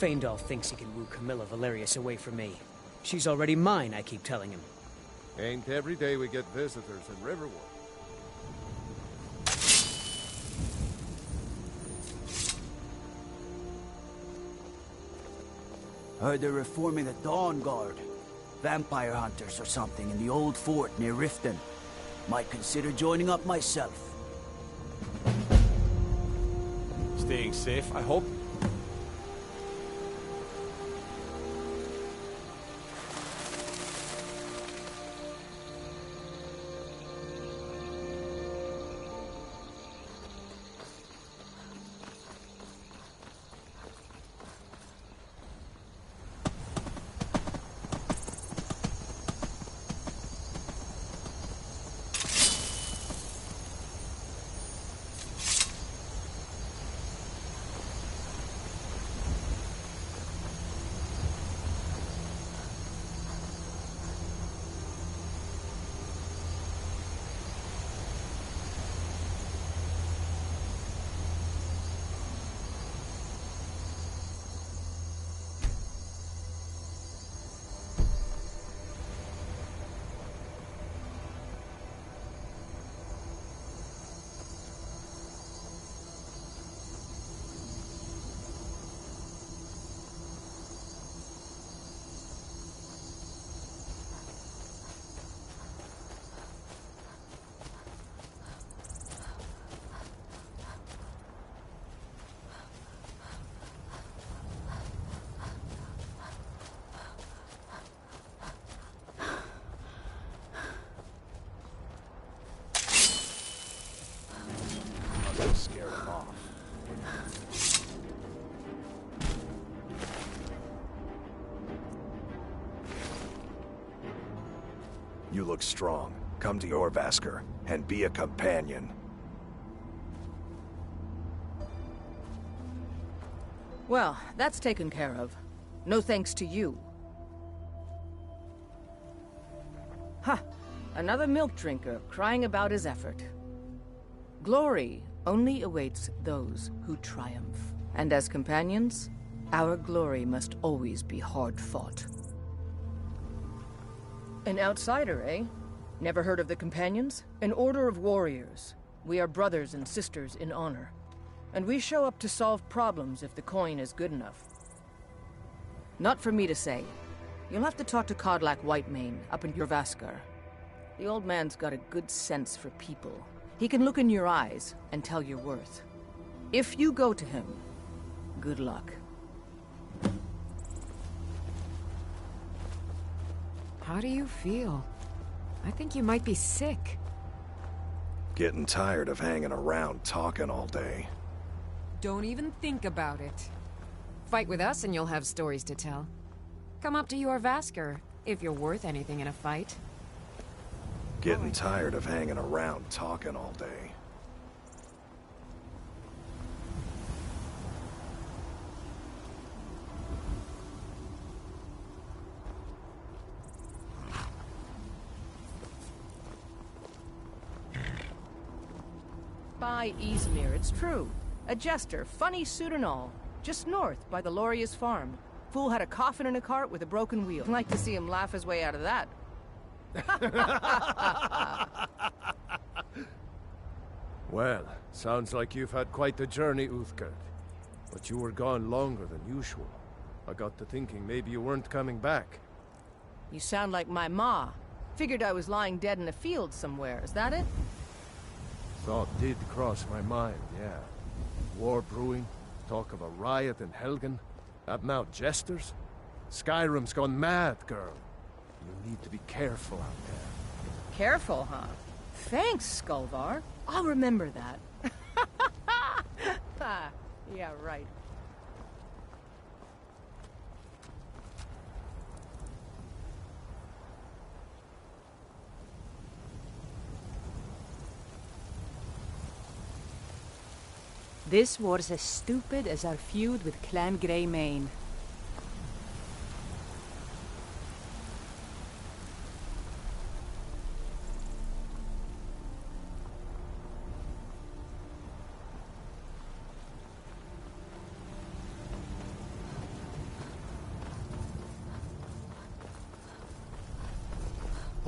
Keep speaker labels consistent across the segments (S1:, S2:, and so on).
S1: Feindal thinks he can woo Camilla Valerius away from me. She's already mine, I keep telling him.
S2: Ain't every day we get visitors in Riverwood.
S3: Heard they're reforming the Dawn Guard. Vampire hunters or something in the old fort near Riften. Might consider joining up myself.
S4: Staying safe, I hope? Scare them off.
S5: You look strong. Come to Jorvaskr and be a companion.
S6: Well, that's taken care of. No thanks to you. Ha! Another milk drinker crying about his effort. Glory only awaits those who triumph. And as companions, our glory must always be hard-fought. An outsider, eh? Never heard of the Companions? An order of warriors. We are brothers and sisters in honor. And we show up to solve problems if the coin is good enough. Not for me to say. You'll have to talk to Kodlak Whitemane up in Jorvaskr. The old man's got a good sense for people. He can look in your eyes and tell your worth. If you go to him, good luck.
S7: How do you feel? I think you might be sick.
S5: Getting tired of hanging around talking all day.
S7: Don't even think about it. Fight with us and you'll have stories to tell. Come up to Jorvaskr, if you're worth anything in a fight.
S5: Getting tired of hanging around talking all day.
S6: By Izmir, it's true. A jester, funny suit and all. Just north, by the Loria's farm. Fool had a coffin in a cart with a broken wheel. I'd like to see him laugh his way out of that.
S2: Well, sounds like you've had quite the journey, Uthgerd. But you were gone longer than usual. I got to thinking maybe you weren't coming back.
S6: You sound like my ma. Figured I was lying dead in a field somewhere, is that it?
S2: Thought did cross my mind, yeah. War brewing, talk of a riot in Helgen. Up now jesters? Skyrim's gone mad, girl. You need to be careful out there.
S6: Careful, huh? Thanks, Skulvar. I'll remember that. Yeah, right.
S8: This war's as stupid as our feud with Clan Greymane.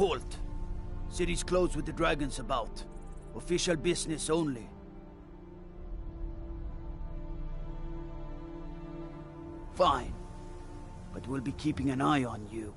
S3: halt. City's closed with the dragons about. Official business only. Fine. But we'll be keeping an eye on you.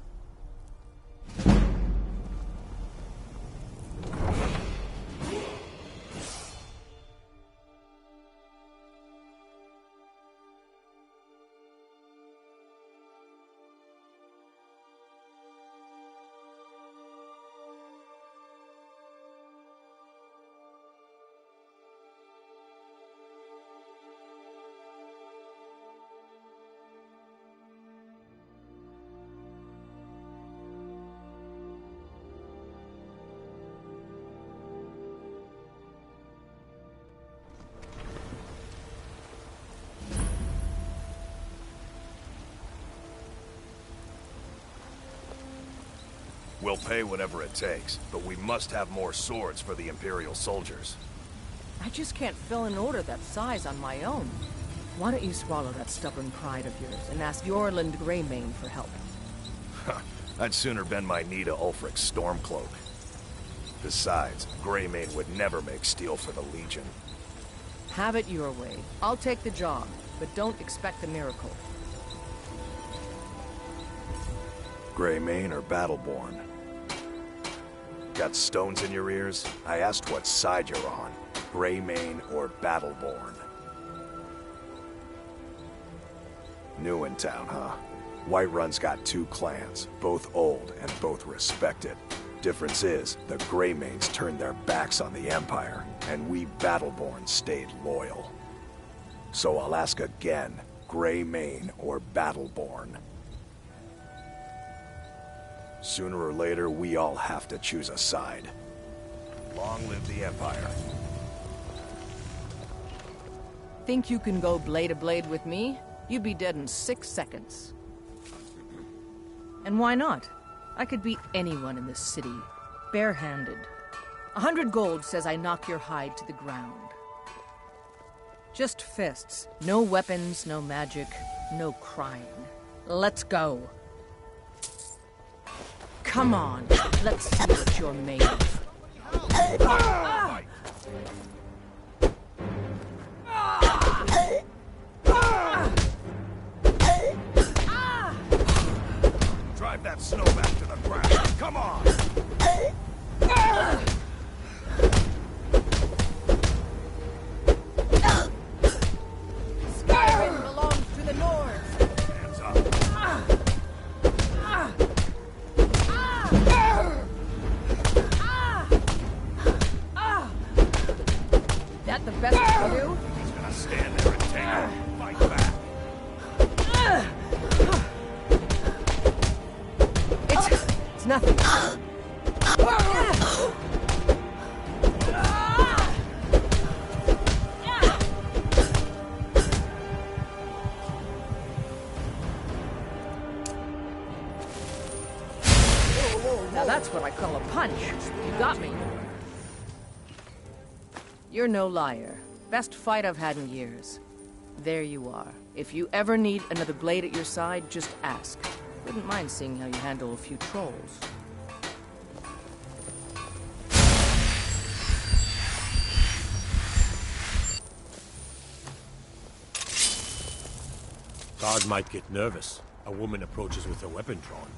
S5: We'll pay whatever it takes, but we must have more swords for the Imperial soldiers.
S6: I just can't fill an order that size on my own. Why don't you swallow that stubborn pride of yours and ask Yorland Greymane for help?
S5: I'd sooner bend my knee to Ulfric's Stormcloak. Besides, Greymane would never make steel for the Legion.
S6: Have it your way. I'll take the job, but don't expect a miracle.
S5: Greymane or Battleborn? Got stones in your ears? I asked what side you're on. Greymane or Battleborn? New in town, huh? Whiterun's got two clans, both old and both respected. Difference is, the Greymanes turned their backs on the Empire, and we Battleborn stayed loyal. So I'll ask again, Greymane or Battleborn? Sooner or later, we all have to choose a side. Long live the Empire.
S6: Think you can go blade to blade with me? You'd be dead in 6 seconds. And why not? I could beat anyone in this city, barehanded. 100 gold says I knock your hide to the ground. Just fists. No weapons, no magic, no crying. Let's go. Come on, let's see what you're made of.
S5: Drive that snow back to the ground. Come on!
S6: Skyrim belongs to the Nords.
S5: Hands up.
S6: That the best you can do?
S5: He's gonna stand there and take it. Fight back.
S6: It's nothing. Now that's what I call a punch. You got me. You're no liar. Best fight I've had in years. There you are. If you ever need another blade at your side, just ask. Wouldn't mind seeing how you handle a few trolls.
S4: Guard might get nervous. A woman approaches with her weapon drawn.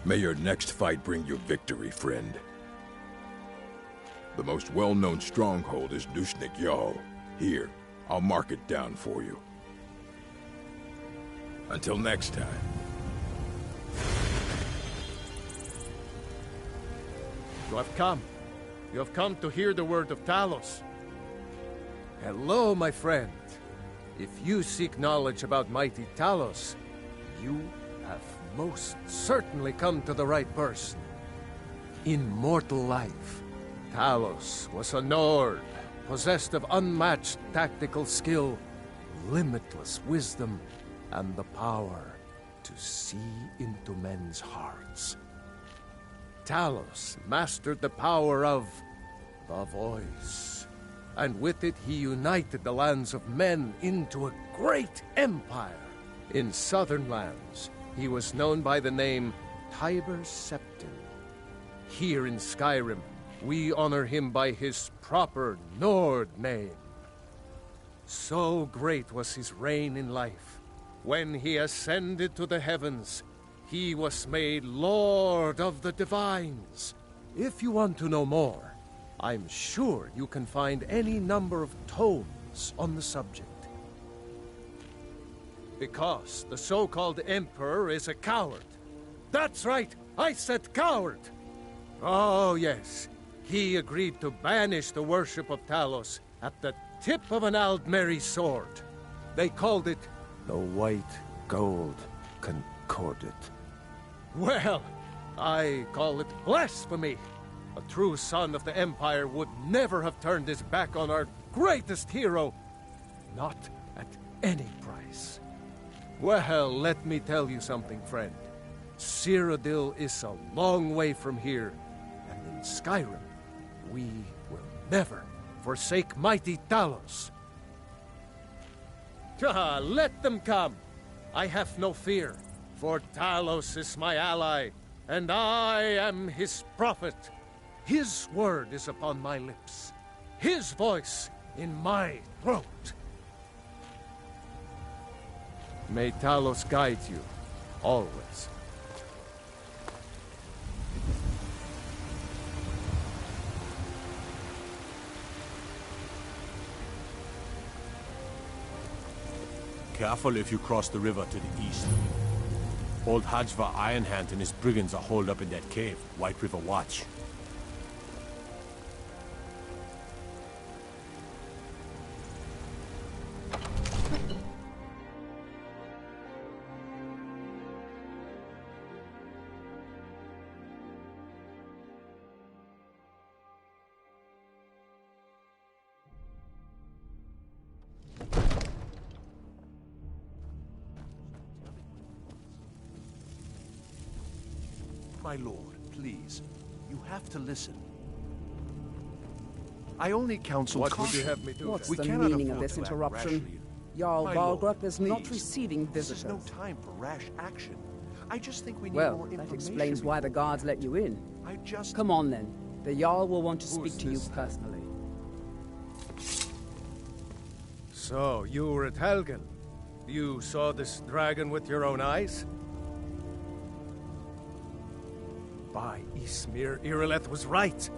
S9: May your next fight bring you victory, friend. The most well-known stronghold is Dushnik Jarl. Here, I'll mark it down for you. Until next time.
S2: You have come. You have come to hear the word of Talos. Hello, my friend. If you seek knowledge about mighty Talos, you have most certainly come to the right person. In mortal life, Talos was a Nord, possessed of unmatched tactical skill, limitless wisdom, and the power to see into men's hearts. Talos mastered the power of the voice, and with it he united the lands of men into a great empire. In southern lands, he was known by the name Tiber Septim. Here in Skyrim, we honor him by his proper Nord name. So great was his reign in life. When he ascended to the heavens, he was made Lord of the Divines. If you want to know more, I'm sure you can find any number of tomes on the subject. Because the so-called Emperor is a coward. That's right, I said coward! Oh yes, he agreed to banish the worship of Talos at the tip of an Aldmeri sword. They called it the White Gold Concordat. Well, I call it blasphemy. A true son of the Empire would never have turned his back on our greatest hero. Not at any price. Well, let me tell you something, friend. Cyrodiil is a long way from here, and in Skyrim, we will never forsake mighty Talos. Let them come. I have no fear, for Talos is my ally, and I am his prophet. His word is upon my lips, his voice in my throat. May Talos guide you, always.
S4: Careful if you cross the river to the east. Old Hajva Ironhand and his brigands are holed up in that cave, White River Watch.
S10: My lord, please. You have to listen. I only counsel
S2: What
S10: caution.
S2: would you have me do?
S11: What's
S10: We
S11: the
S10: cannot
S11: meaning of
S10: afford
S11: this
S10: to act
S11: interruption?
S10: rashly.
S11: Jarl
S10: My lord,
S11: Balgruuf is not
S10: please.
S11: receiving
S10: This
S11: visitors.
S10: is no time for rash action. I just think we need
S11: Well,
S10: more information.
S11: that explains why the guards let you in.
S10: I just...
S11: Come on then. The Jarl will want to
S2: Who's
S11: speak to you
S2: this?
S11: personally.
S2: So, you were at Helgen. You saw this dragon with your own eyes? By Ysmir, Irileth was right.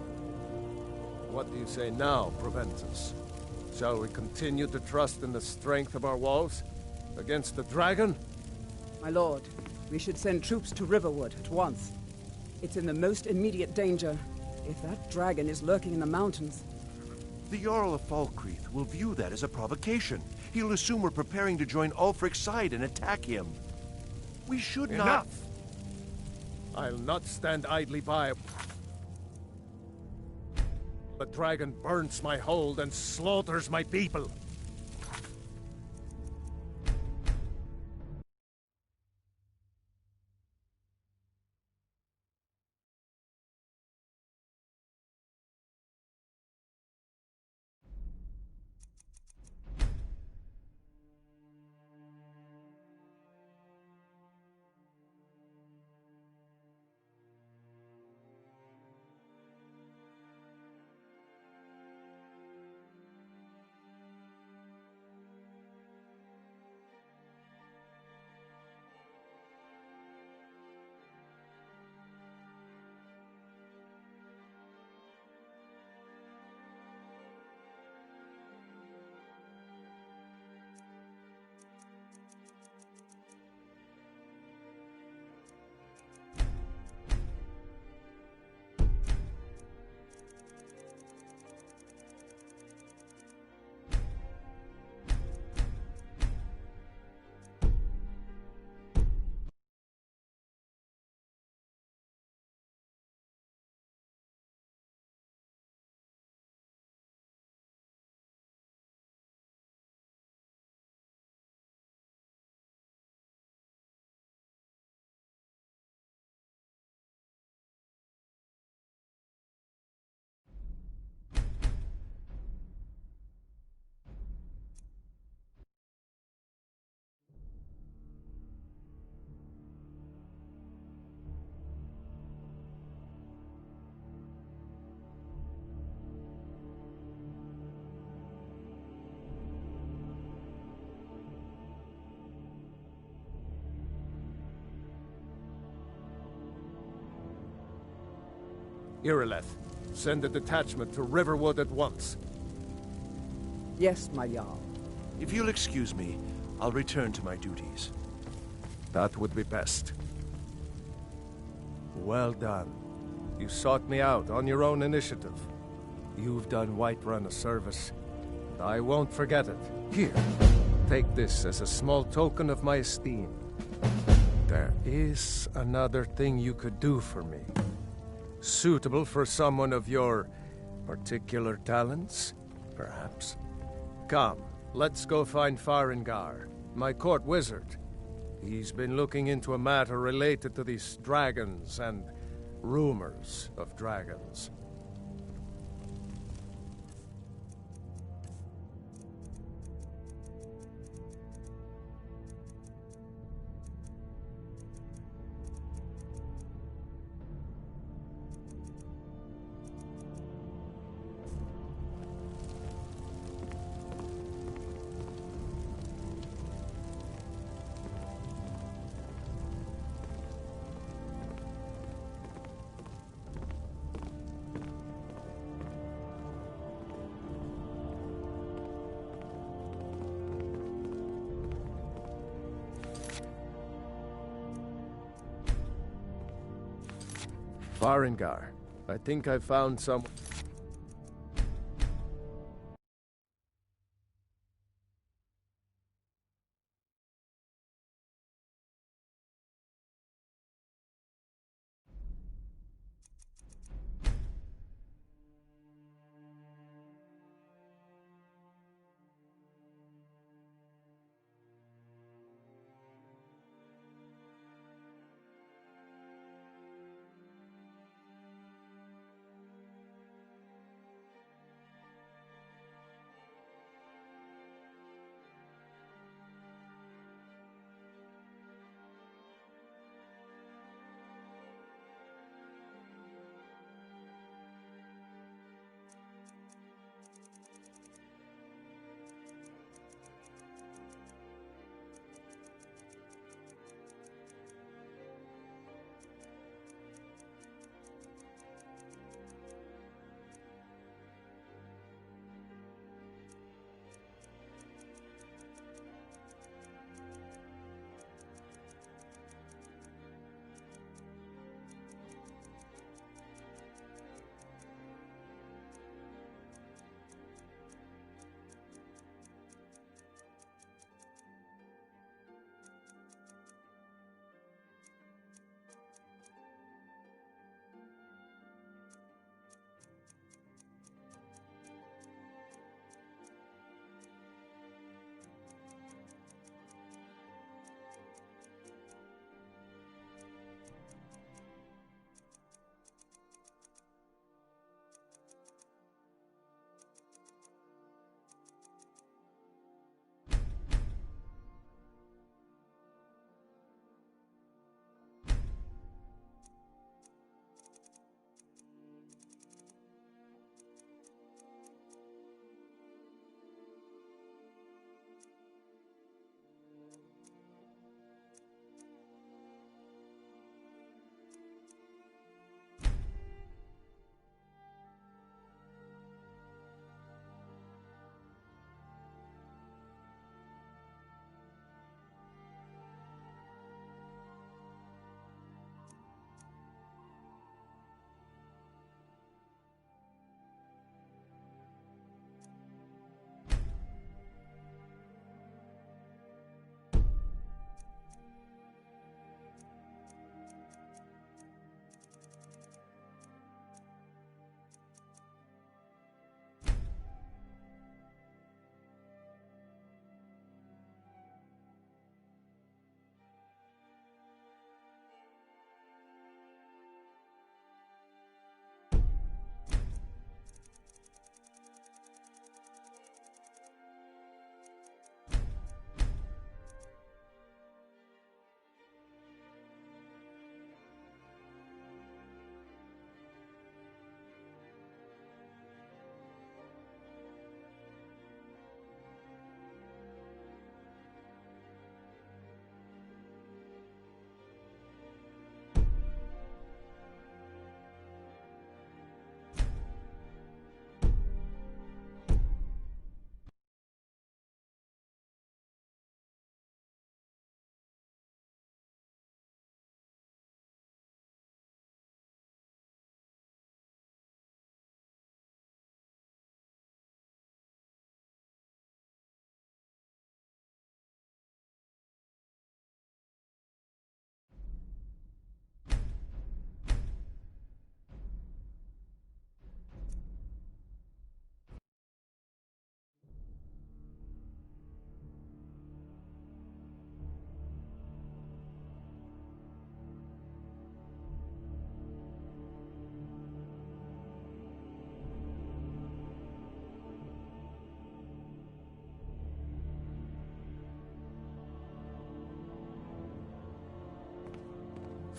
S2: What do you say now, Proventus? Shall we continue to trust in the strength of our walls? Against the dragon?
S11: My lord, we should send troops to Riverwood at once. It's in the most immediate danger. If that dragon is lurking in the mountains...
S10: The Jarl of Falkreath will view that as a provocation. He'll assume we're preparing to join Ulfric's side and attack him. We should not...
S2: Enough! I'll not stand idly by. The dragon burns my hold and slaughters my people. Irileth, send a detachment to Riverwood at once.
S11: Yes, my Jarl.
S10: If you'll excuse me, I'll return to my duties.
S2: That would be best. Well done. You sought me out on your own initiative. You've done Whiterun a service. I won't forget it. Here, take this as a small token of my esteem. There is another thing you could do for me. Suitable for someone of your particular talents, perhaps. Come, let's go find Farengar, my court wizard. He's been looking into a matter related to these dragons and rumors of dragons. Farengar, I think I found some...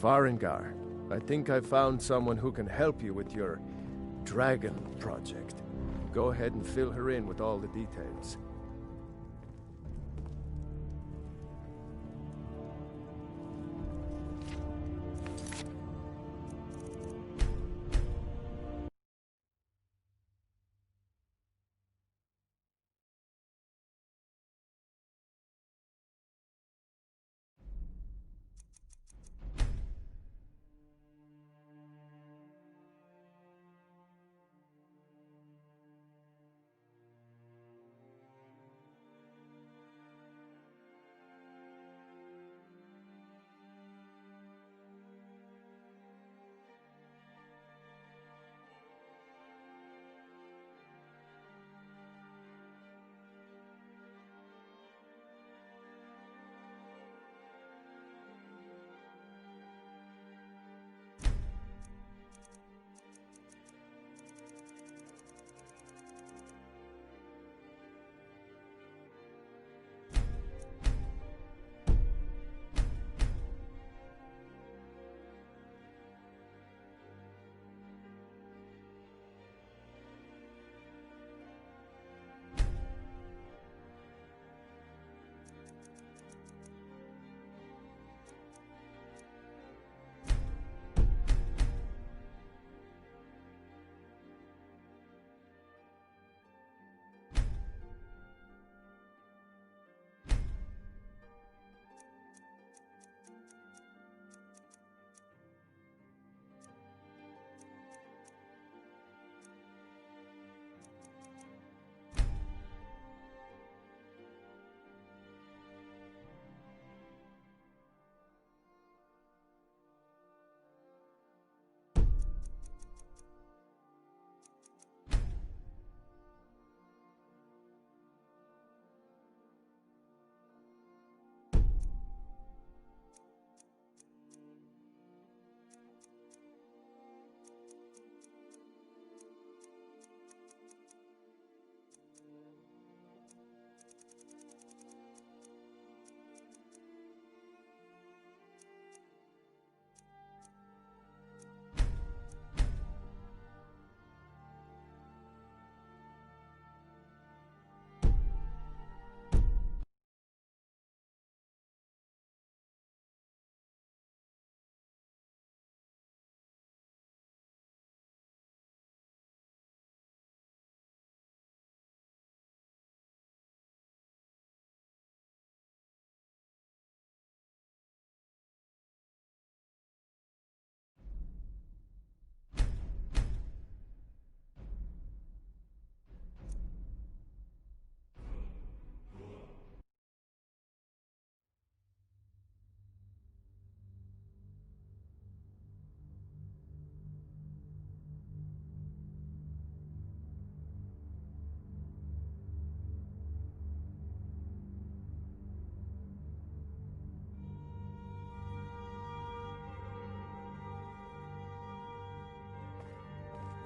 S2: Farengar, I think I found someone who can help you with your dragon project. Go ahead and fill her in with all the details.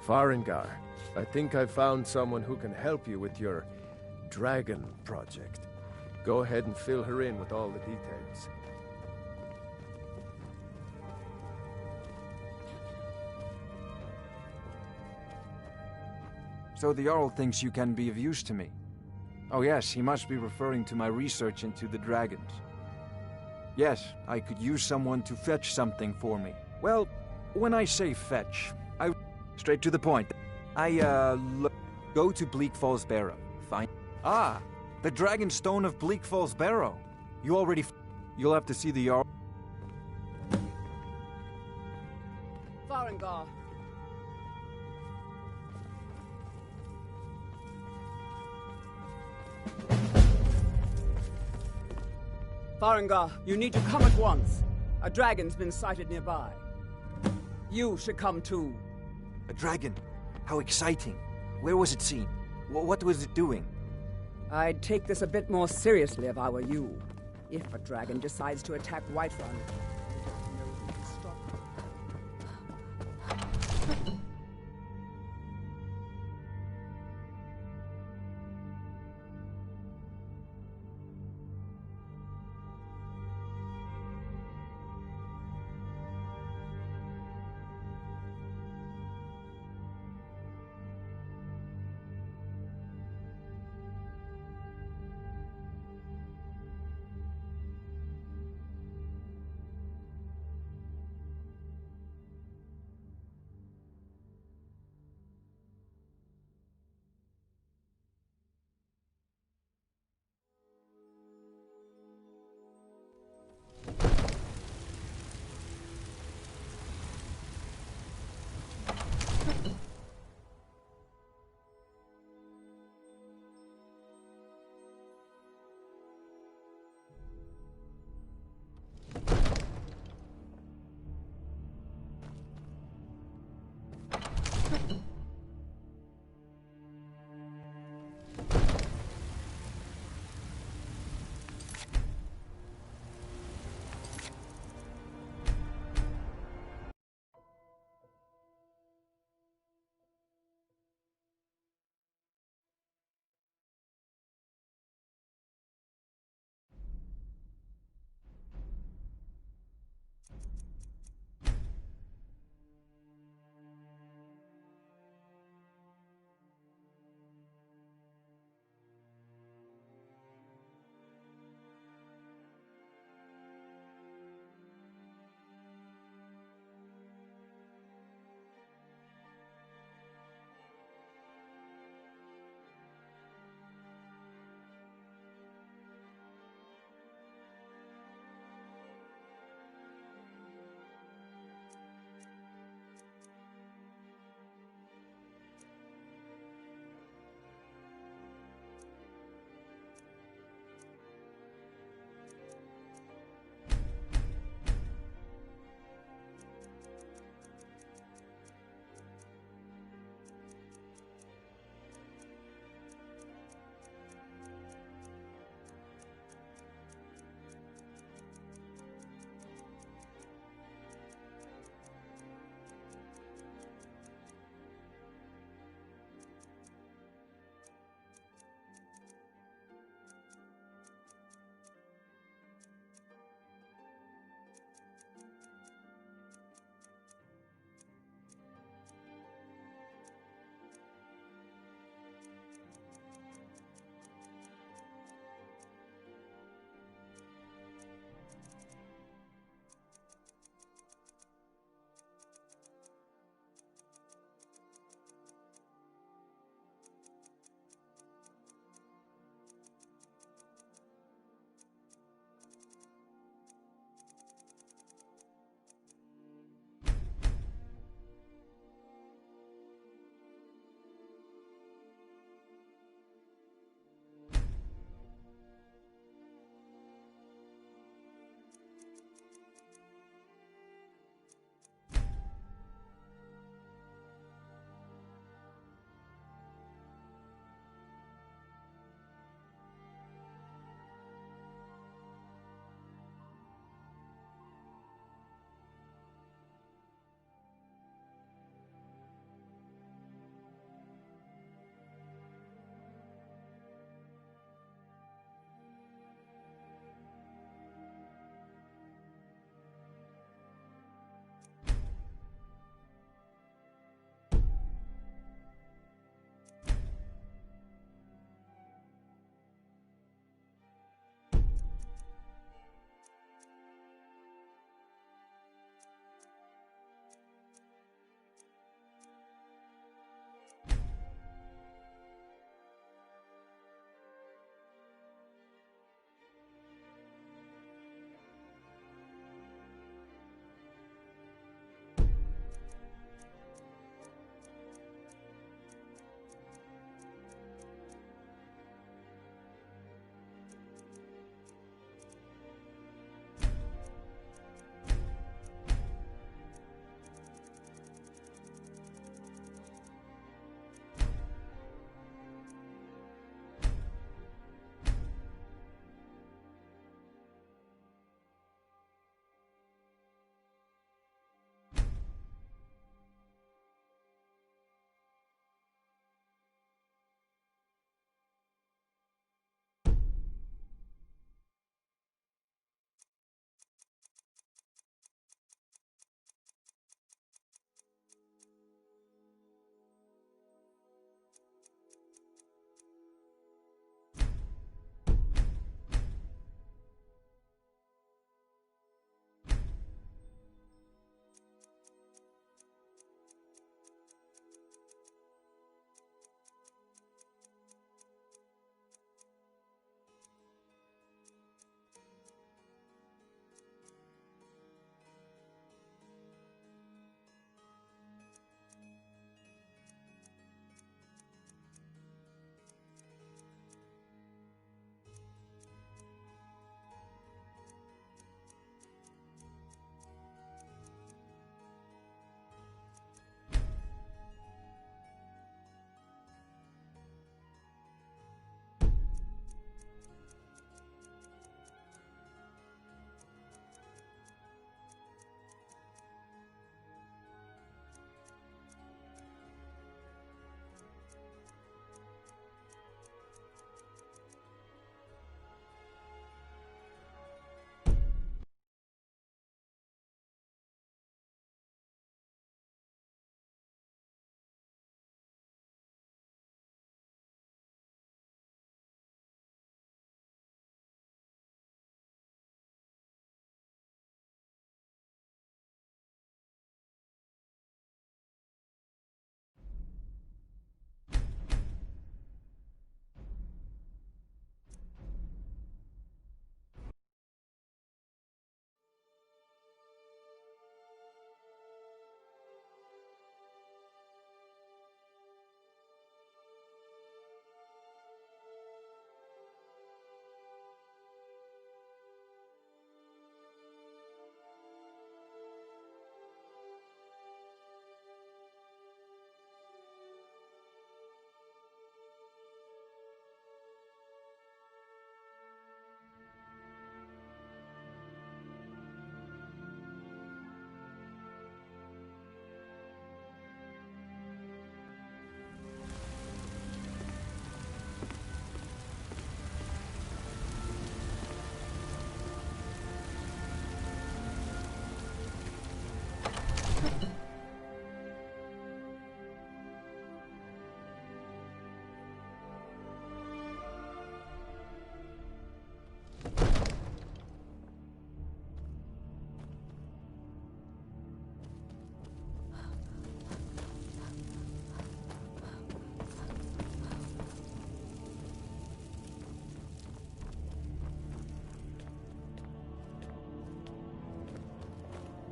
S2: Farengar, I think I found someone who can help you with your dragon project. Go ahead and fill her in with all the details.
S12: So the Jarl thinks you can be of use to me. Oh yes, he must be referring to my research into the dragons. Yes, I could use someone to fetch something for me. Well, when I say fetch, straight to the point. Go to Bleak Falls Barrow. Find... Ah! The Dragon Stone of Bleak Falls Barrow. You already... You'll have to see the Jarl...
S11: Farengar. Farengar, you need to come at once. A dragon's been sighted nearby. You should come too.
S12: A dragon? How exciting. Where was it seen? What was it doing?
S11: I'd take this a bit more seriously if I were you. If a dragon decides to attack Whiterun,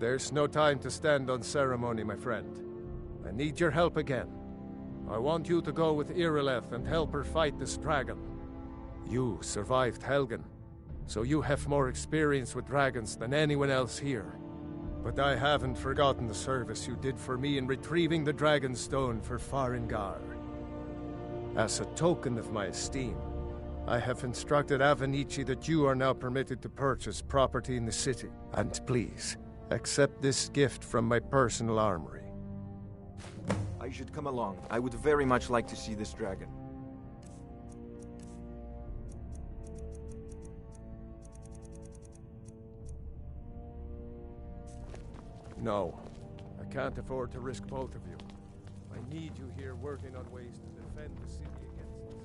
S2: There's no time to stand on ceremony, my friend. I need your help again. I want you to go with Irileth and help her fight this dragon. You survived Helgen, so you have more experience with dragons than anyone else here. But I haven't forgotten the service you did for me in retrieving the Dragon Stone for Farengar. As a token of my esteem, I have instructed Avenici that you are now permitted to purchase property in the city. And please, accept this gift from my personal armory.
S12: I should come along. I would very much like to see this dragon.
S2: No, I can't afford to risk both of you. I need you here working on ways to defend the city against this.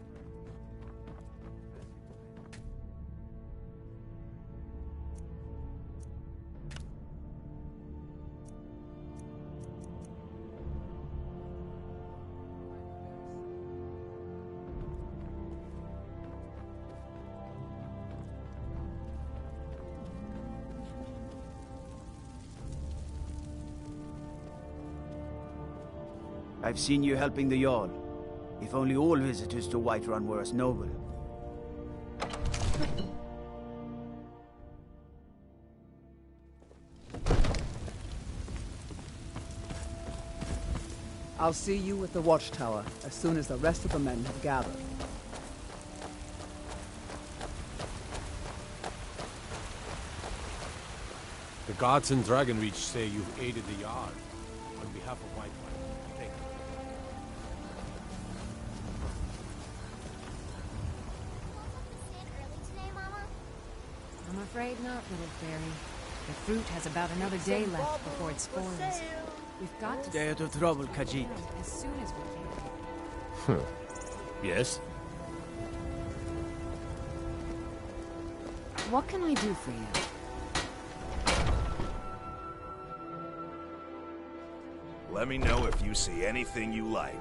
S3: I've seen you helping the Jarl. If only all visitors to Whiterun were as noble.
S11: I'll see you at the watchtower as soon as the rest of the men have gathered.
S4: The guards in Dragonreach say you've aided the Jarl on behalf of Whiterun. Thank you.
S7: I'm afraid not, little fairy. The fruit has about another day left before it spoils. We've got to
S3: Stay out of trouble, Khajiit.
S7: as soon as we can.
S4: Yes?
S7: What can I do for you?
S5: Let me know if you see anything you like.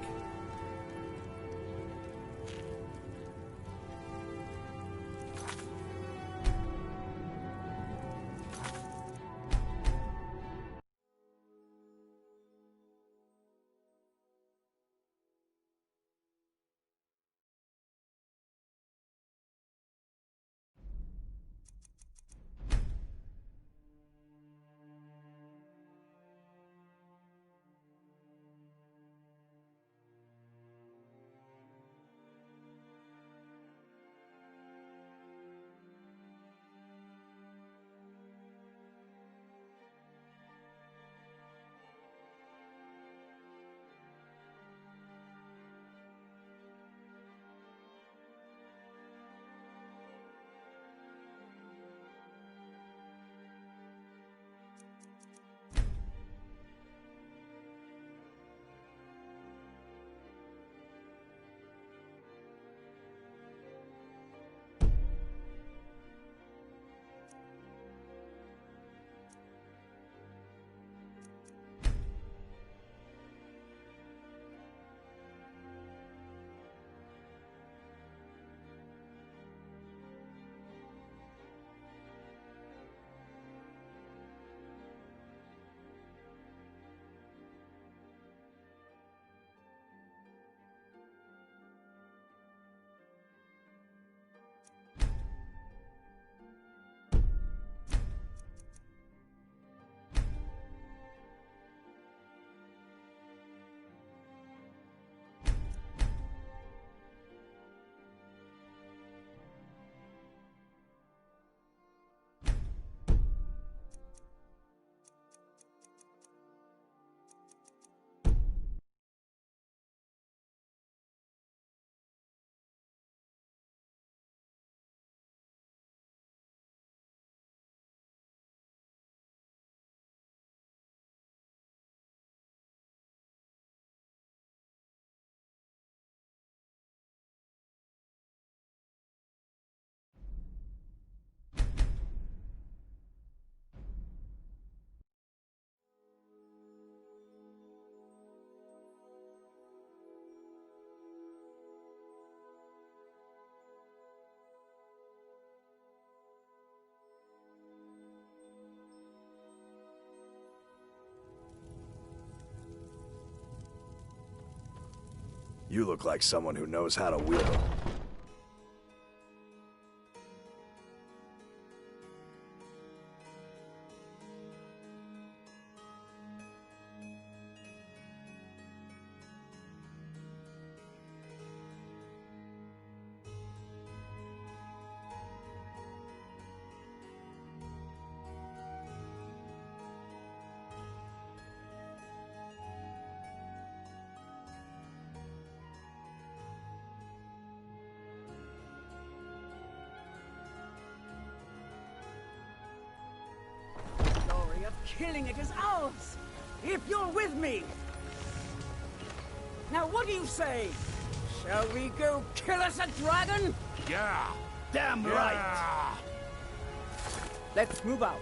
S5: You look like someone who knows how to wield them.
S11: Killing it is ours, if you're with me. Now what do you say? Shall we go kill us a dragon?
S10: Yeah!
S3: Damn right!
S11: Let's move out.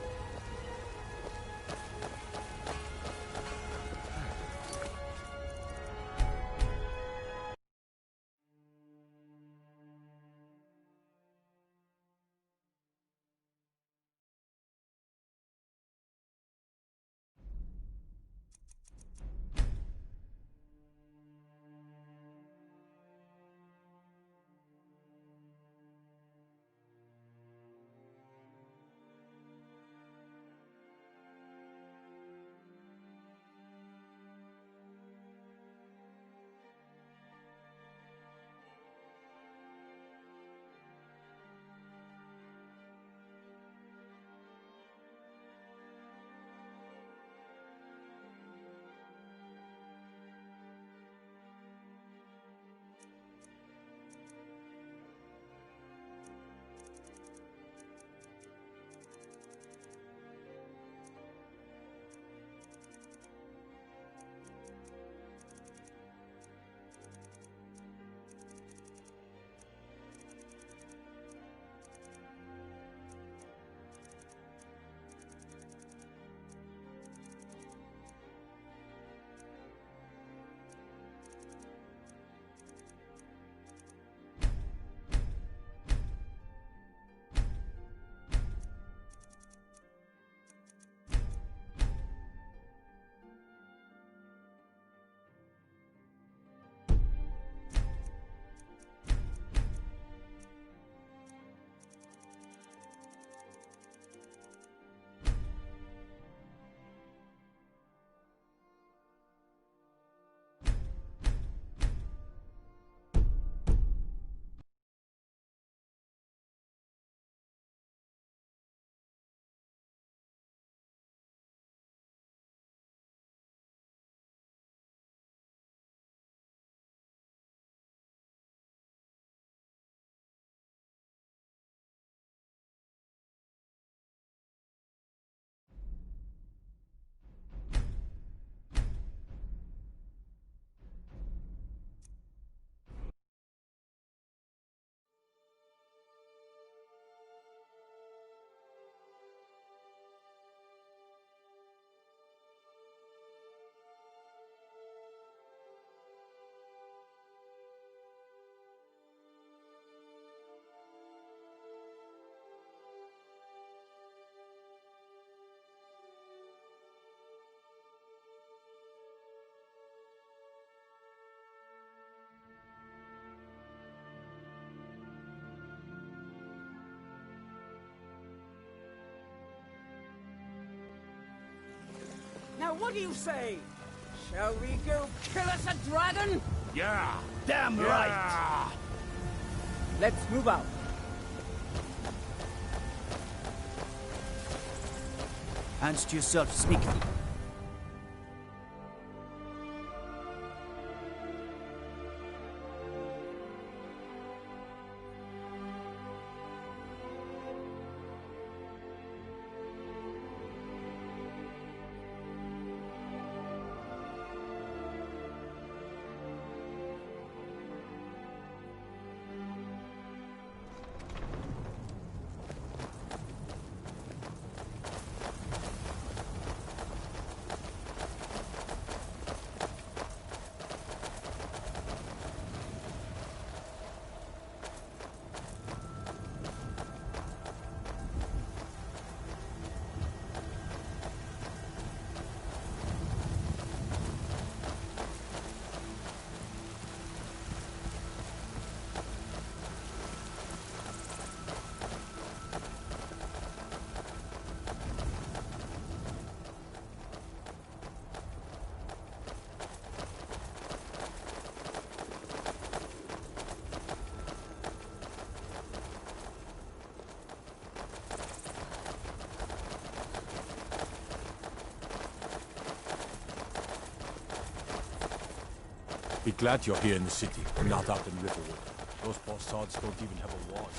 S11: Now what do you say? Shall we go kill us a dragon?
S10: Yeah!
S3: Damn right!
S11: Let's move out.
S3: Hands to yourself, sneaky.
S4: Be glad you're here in the city, and not out in Riverwood. Those bastards don't even have a wall.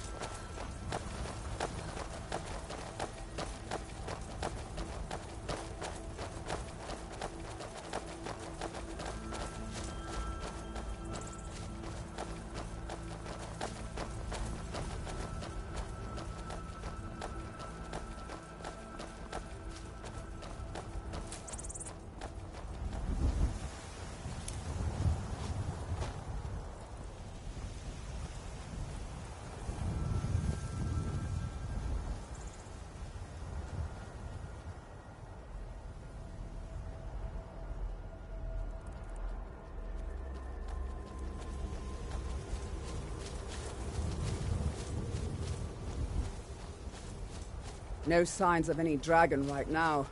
S11: No signs of any dragon right now,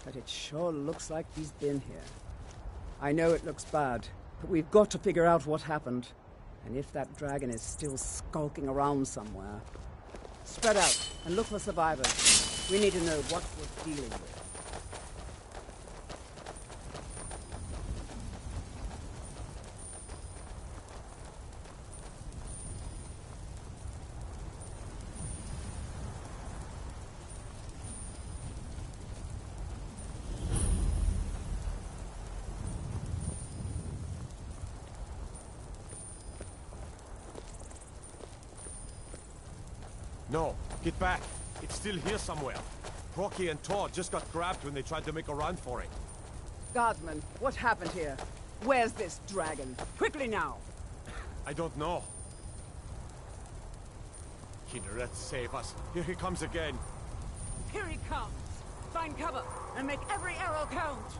S11: but it sure looks like he's been here. I know it looks bad, but we've got to figure out what happened. And if that dragon is still skulking around somewhere. Spread out and look for survivors. We need to know what we're dealing with.
S4: No, get back. It's still here somewhere. Rocky and Todd just got grabbed when they tried to make a run for it.
S11: Guardsman, what happened here? Where's this dragon? Quickly now!
S4: I don't know. Kinneret, save us. Here he comes again.
S11: Here he comes! Find cover and make every arrow count!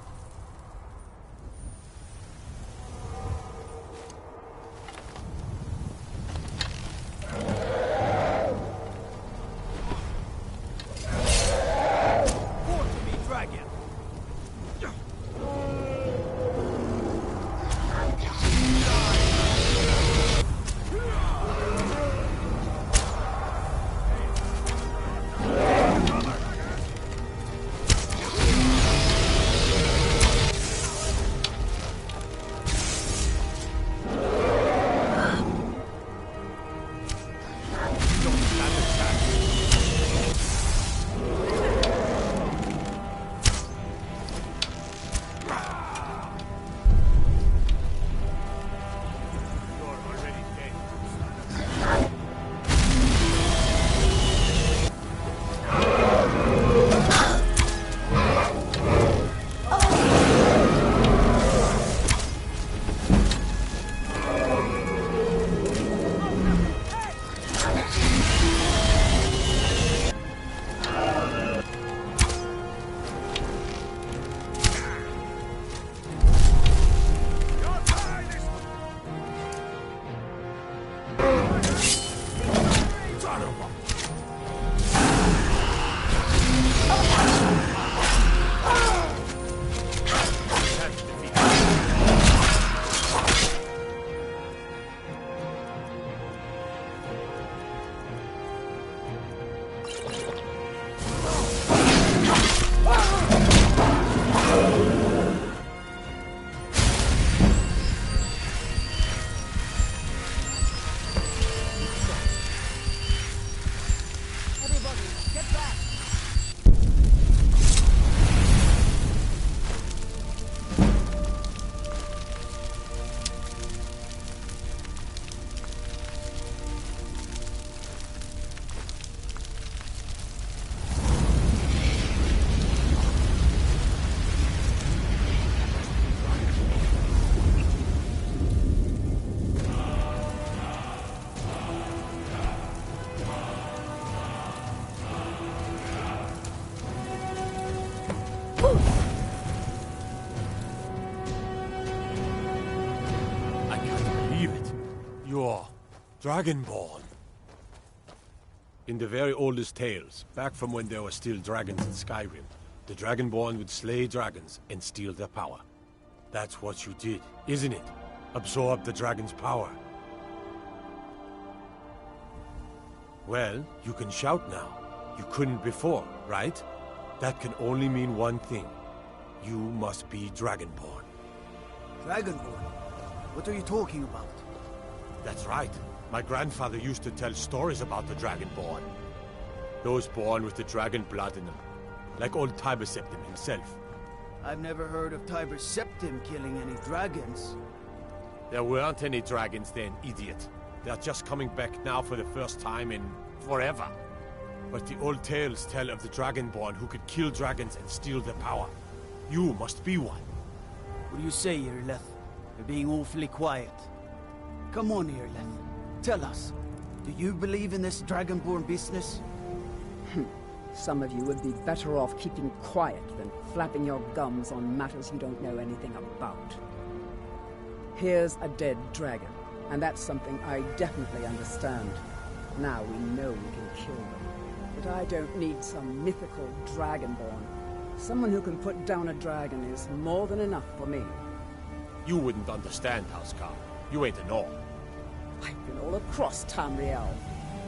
S4: Dragonborn. In the very oldest tales, back from when there were still dragons in Skyrim, the Dragonborn would slay dragons and steal their power. That's what you did, isn't it? Absorb the dragon's power. Well, you can shout now. You couldn't before, right? That can only mean one thing. You must be Dragonborn.
S3: Dragonborn? What are you talking about?
S4: That's right. My grandfather used to tell stories about the Dragonborn. Those born with the dragon blood in them. Like old Tiber Septim himself.
S3: I've never heard of Tiber Septim killing any dragons.
S4: There weren't any dragons then, idiot. They're just coming back now for the first time in forever. But the old tales tell of the Dragonborn who could kill dragons and steal their power. You must be one.
S3: What do you say, Irleth? You're being awfully quiet. Come on, Irleth. Tell us. Do you believe in this Dragonborn business?
S11: Some of you would be better off keeping quiet than flapping your gums on matters you don't know anything about. Here's a dead dragon, and that's something I definitely understand. Now we know we can kill them. But I don't need some mythical Dragonborn. Someone who can put down a dragon is more than enough for me.
S4: You wouldn't understand, Housecarl. You ain't a Norn.
S11: I've been all across Tamriel.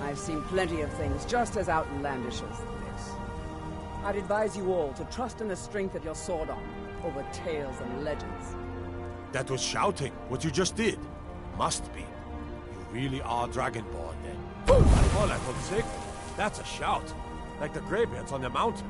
S11: I've seen plenty of things just as outlandish as this. I'd advise you all to trust in the strength of your sword arm over tales and legends.
S4: That was shouting, what you just did. Must be. You really are Dragonborn, then. Oh, that was sick. That's a shout. Like the greybeards on the mountain.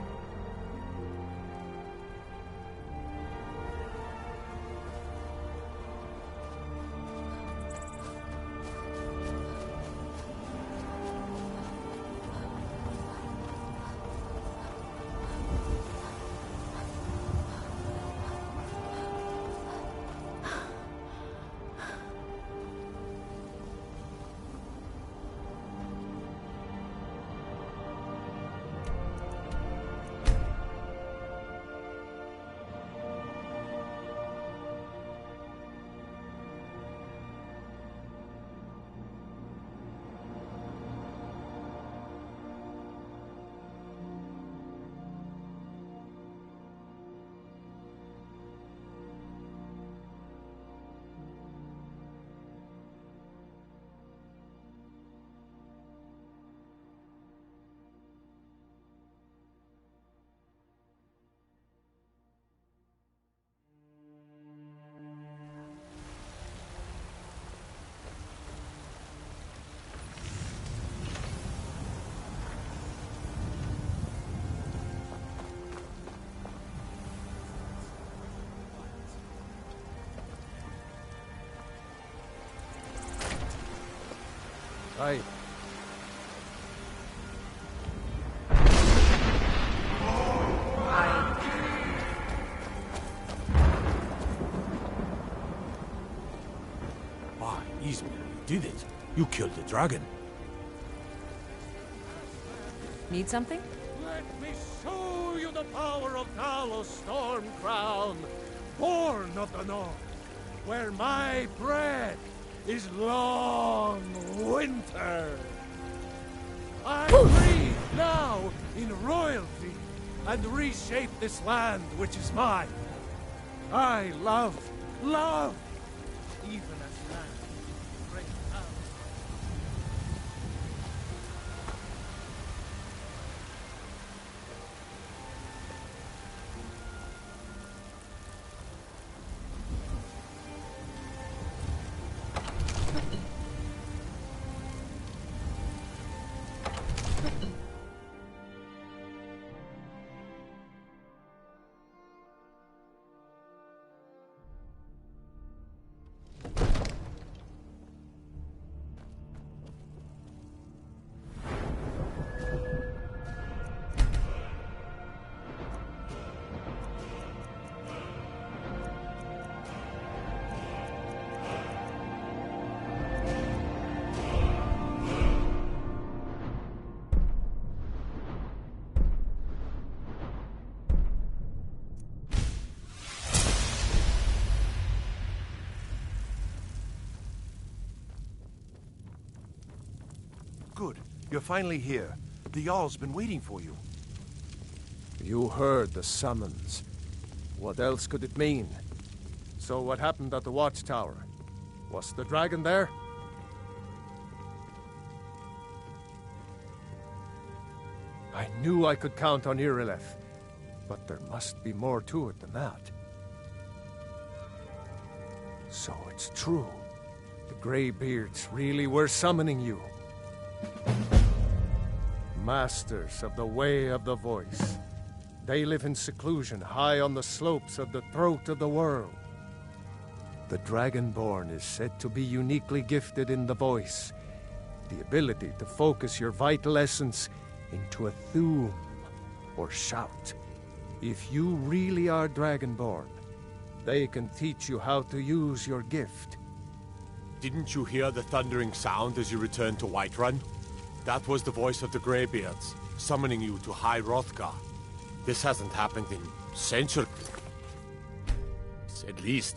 S2: Aye.
S4: Why, Ismail, you did it. You killed the dragon.
S7: Need something?
S2: Let me show you the power of Talos Storm Crown, born of the North, where my bread is long winter. I breathe now in royalty and reshape this land which is mine. I love, even as land breaks down.
S10: Good. You're finally here. The Jarl's been waiting for you.
S2: You heard the summons. What else could it mean? So what happened at the watchtower? Was the dragon there? I knew I could count on Irileth, but there must be more to it than that. So it's true. The Greybeards really were summoning you. Masters of the Way of the Voice. They live in seclusion high on the slopes of the throat of the world. The Dragonborn is said to be uniquely gifted in the voice, the ability to focus your vital essence into a thum, or shout. If you really are Dragonborn, they can teach you how to use your gift.
S4: Didn't you hear the thundering sound as you returned to Whiterun? That was the voice of the Greybeards, summoning you to High Hrothgar. This hasn't happened in centuries, at least.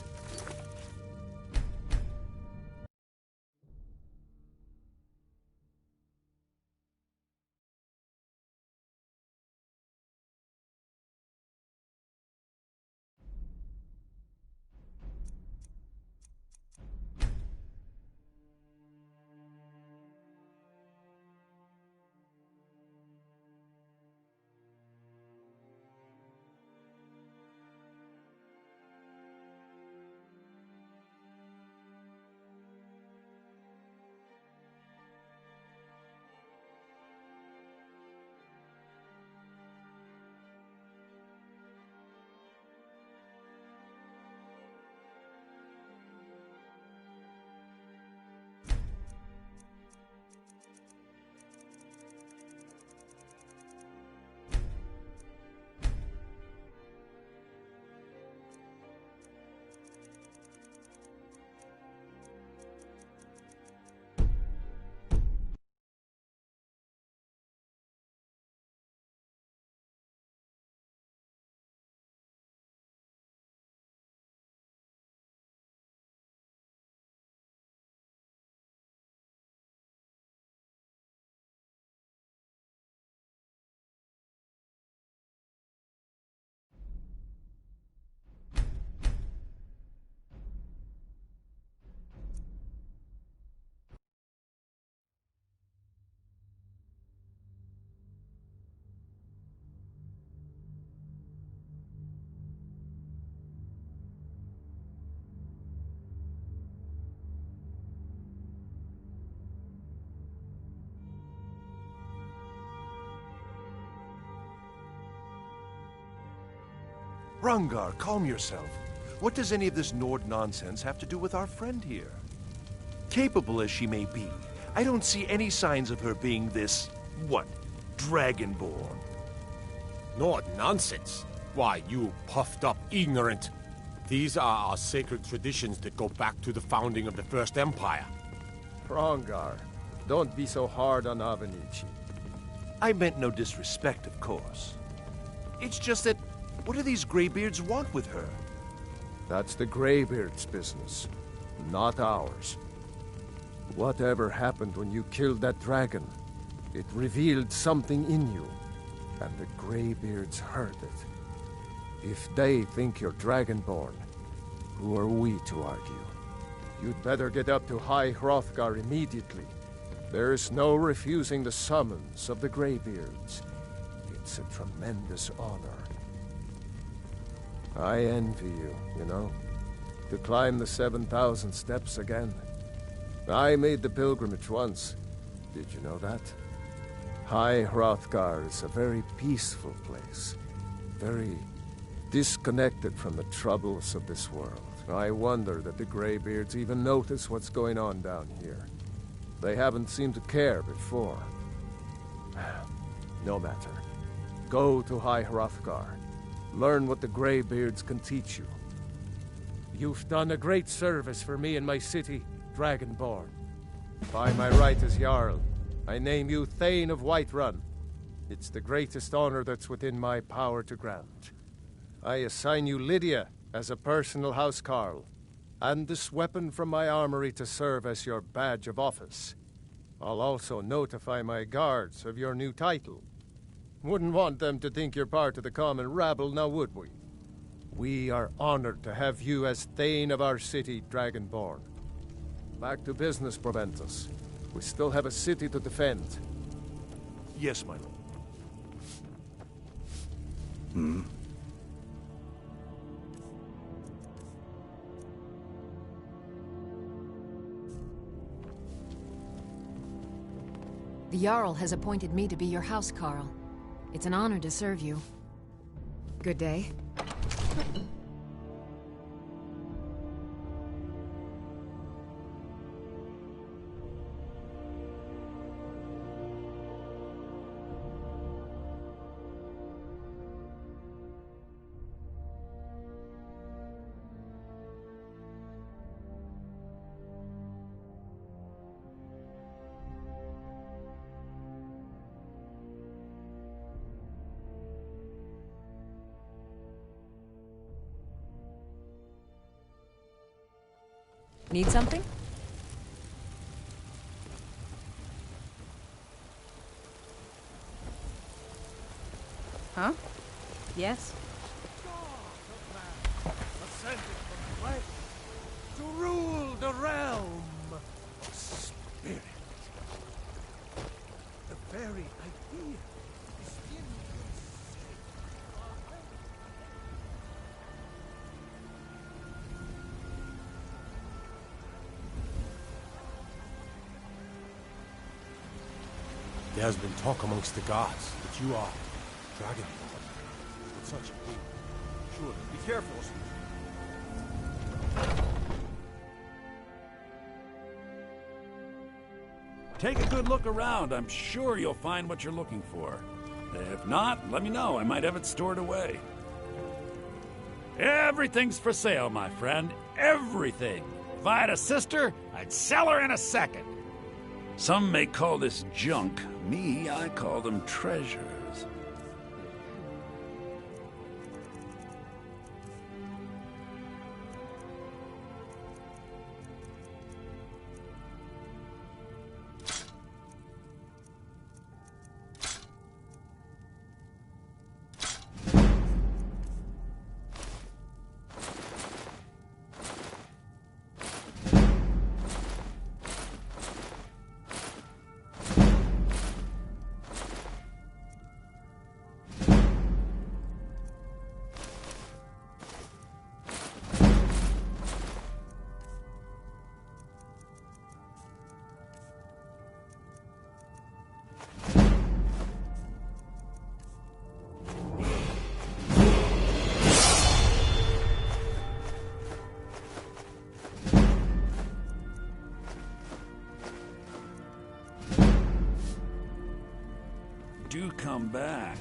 S10: Rungar, calm yourself. What does any of this Nord nonsense have to do with our friend here? Capable as she may be, I don't see any signs of her being this, what, Dragonborn.
S4: Nord nonsense? Why, you puffed up ignorant. These are our sacred traditions that go back to the founding of the First Empire.
S2: Hrongar, don't be so hard on Avenici.
S10: I meant no disrespect, of course. It's just that, what do these Greybeards want with her?
S2: That's the Greybeards' business, not ours. Whatever happened when you killed that dragon, it revealed something in you, and the Greybeards heard it. If they think you're Dragonborn, who are we to argue? You'd better get up to High Hrothgar immediately. There's no refusing the summons of the Greybeards. It's a tremendous honor. I envy you, you know, to climb the 7,000 steps again. I made the pilgrimage once. Did you know that? High Hrothgar is a very peaceful place, very disconnected from the troubles of this world. I wonder that the Greybeards even notice what's going on down here. They haven't seemed to care before. No matter. Go to High Hrothgar. Learn what the Greybeards can teach you. You've done a great service for me and my city, Dragonborn. By my right as Jarl, I name you Thane of Whiterun. It's the greatest honor that's within my power to grant. I assign you Lydia as a personal housecarl, and this weapon from my armory to serve as your badge of office. I'll also notify my guards of your new title. Wouldn't want them to think you're part of the common rabble, now would we? We are honored to have you as Thane of our city, Dragonborn. Back to business, Proventus. We still have a city to defend.
S10: Yes, my lord.
S7: The Jarl has appointed me to be your housecarl. It's an honor to serve you. Good day. Need something?
S8: Huh? Yes?
S2: Ascended from flesh to rule the realm of spirit. The very idea is in
S4: There has been talk amongst the gods that you are Dragonborn. With such a name. Sure, be careful.
S13: Take a good look around. I'm sure you'll find what you're looking for. If not, let me know. I might have it stored away. Everything's for sale, my friend. Everything. If I had a sister, I'd sell her in a second. Some may call this junk. Me, I call them treasures. Do come back.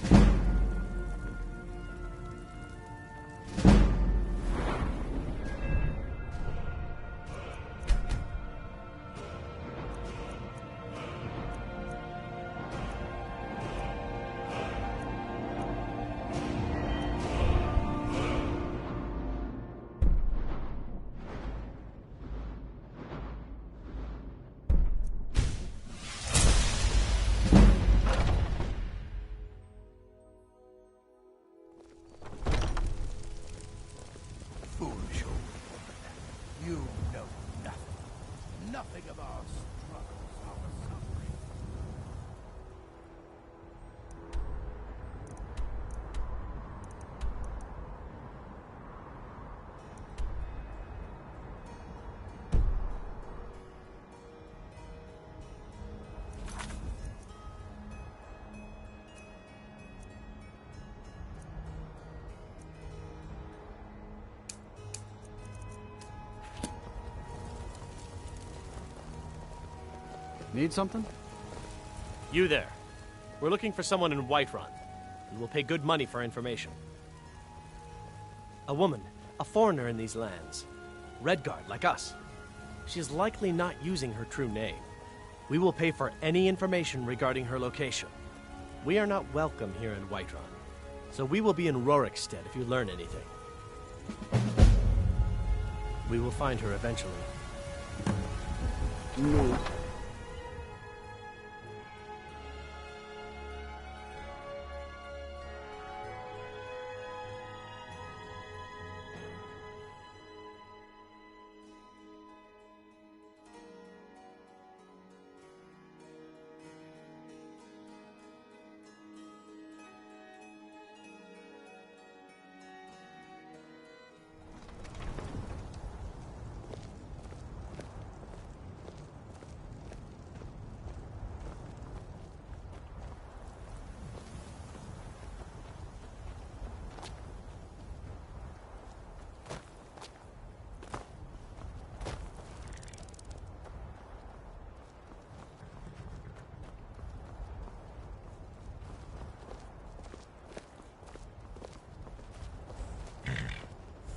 S10: Foolish old woman. You know nothing. Nothing of our struggles, our suffering.
S3: Need something?
S14: You there. We're looking for someone in Whiterun. We will pay good money for information. A woman, a foreigner in these lands. Redguard, like us. She is likely not using her true name. We will pay for any information regarding her location. We are not welcome here in Whiterun, so we will be in Rorikstead if you learn anything. We will find her eventually.
S11: No.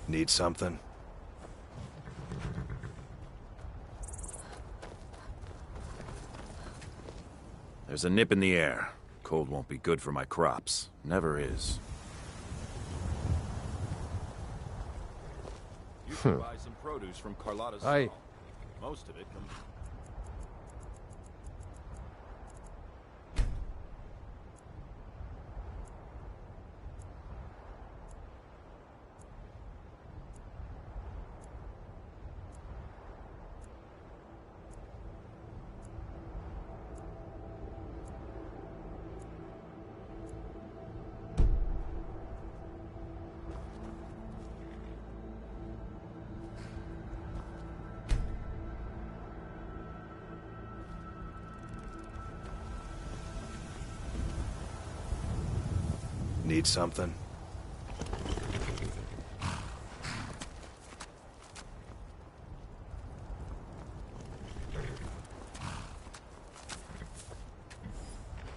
S5: Need something?
S15: There's a nip in the air. Cold won't be good for my crops. Never is. You should buy some produce from Carlotta's
S2: Aye.
S15: stall. Most of it comes...
S5: Need something?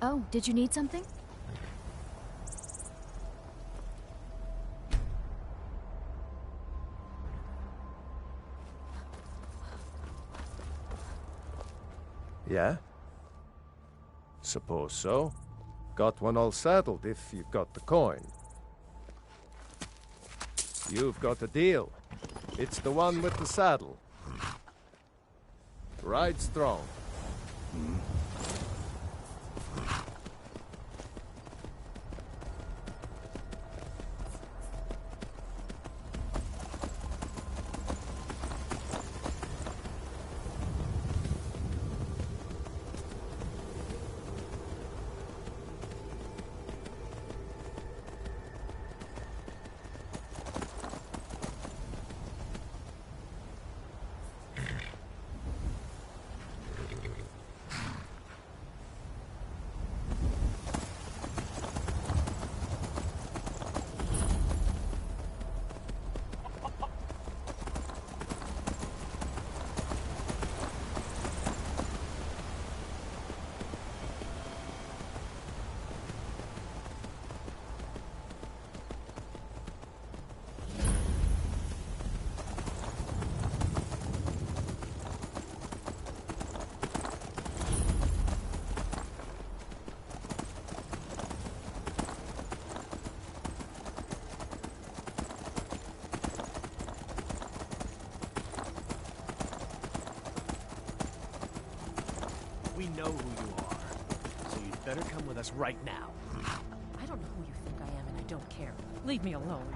S16: Oh, did you need something?
S2: Yeah? Suppose so. Got one all saddled if you've got the coin. You've got a deal. It's the one with the saddle. Ride strong.
S14: We know who you are, so you'd better come with us right now.
S17: I don't know who you think I am, and I don't care. Leave me alone.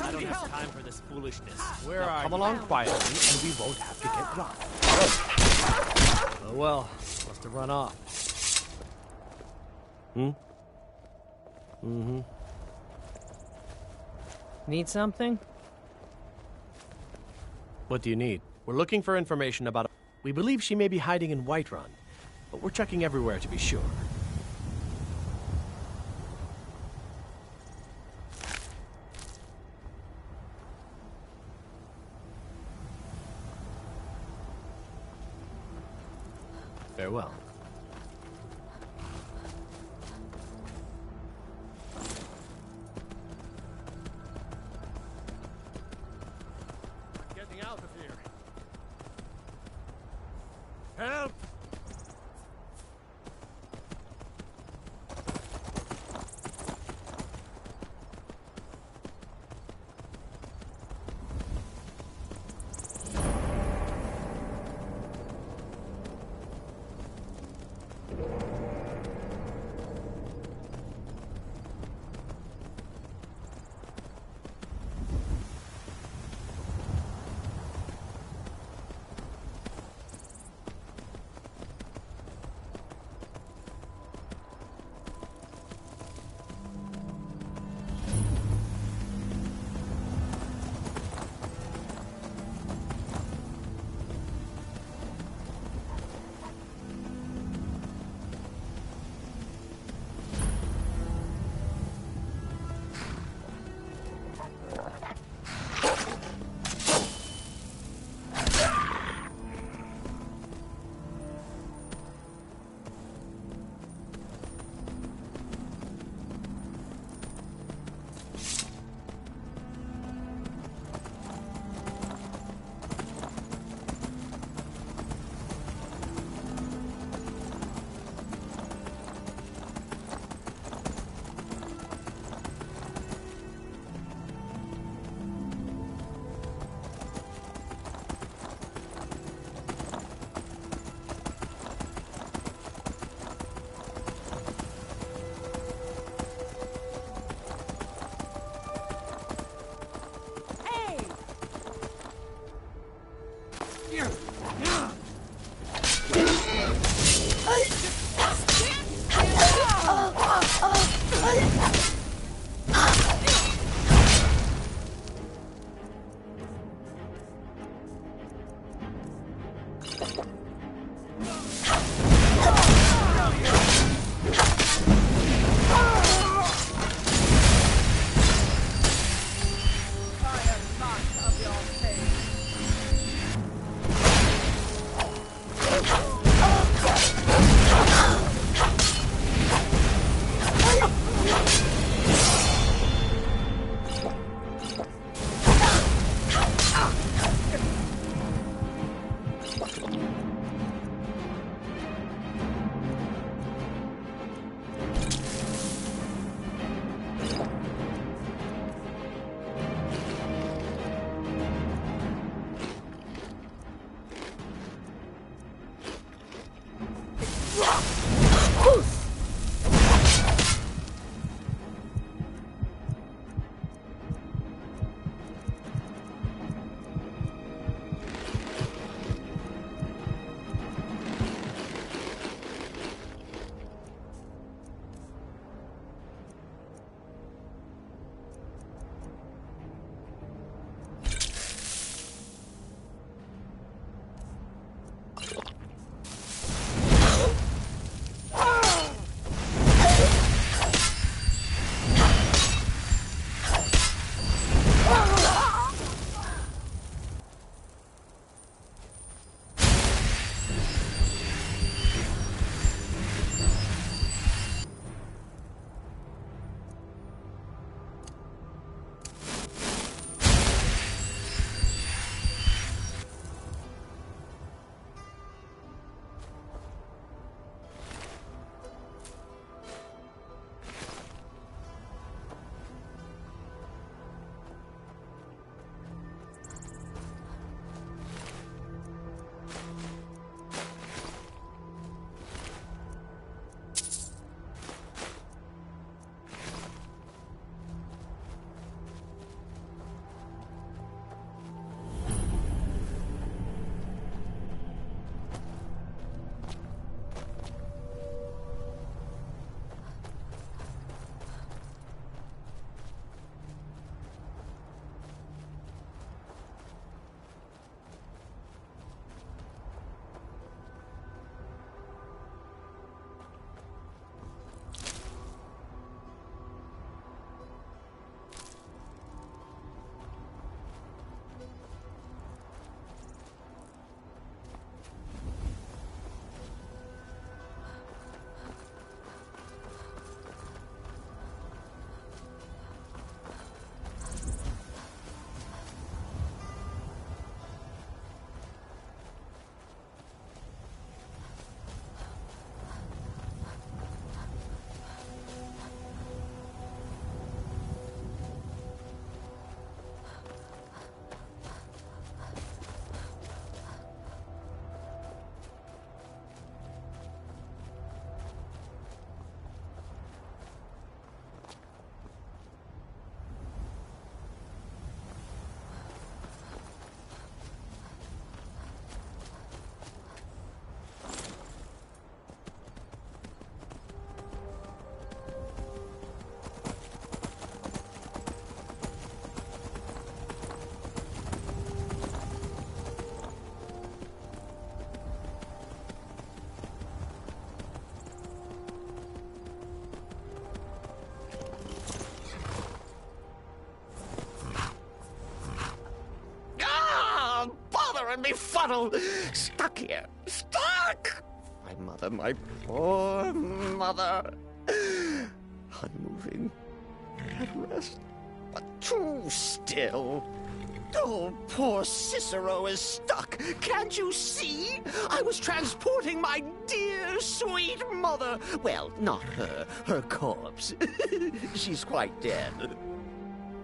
S14: I don't have time for this foolishness.
S1: Where
S14: Now,
S1: are
S14: come
S1: you?
S14: along quietly, and we won't have to get robbed. Oh well, must have run off.
S1: Mm-hmm. Need something?
S14: What do you need? We're looking for information about... We believe she may be hiding in Whiterun, but we're checking everywhere to be sure. Farewell.
S2: Getting out of here. Help!
S18: and befuddled. Stuck here. Stuck! My mother, my poor mother. Unmoving. At rest. But too still. Oh, poor Cicero is stuck. Can't you see? I was transporting my dear, sweet mother. Well, not her. Her corpse. She's quite dead.